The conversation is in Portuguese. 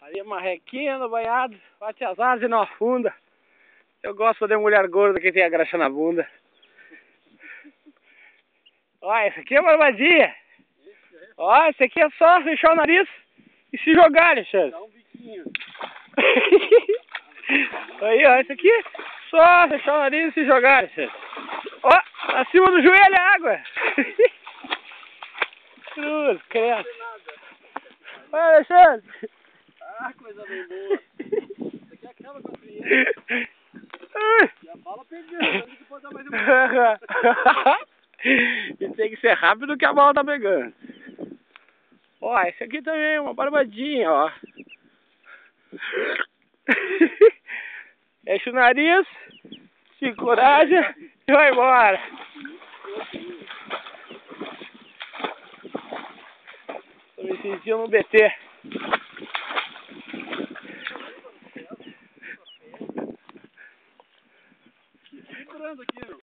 Ali é marrequinha no banhado, bate as asas e não afunda. Eu gosto de mulher gorda que tem a graxa na bunda. Ó, esse aqui é barbadinha. Ó, esse aqui é só fechar o nariz e se jogar, Alexandre. Dá um biquinho. Aí, ó, esse aqui só fechar o nariz e se jogar, Alexandre. Ó, acima do joelho a água. Cruz, credo. Olha, Alexandre. Ah, coisa bem boa. Isso aqui acaba com a criança. E a bala pegando, que pode dar mais uma. E tem que ser rápido que a bola tá pegando. Ó, esse aqui também é uma barbadinha, ó. Fecha o nariz, se encoraja e vai embora. Tô me sentindo no BT. Vibrando aqui, meu.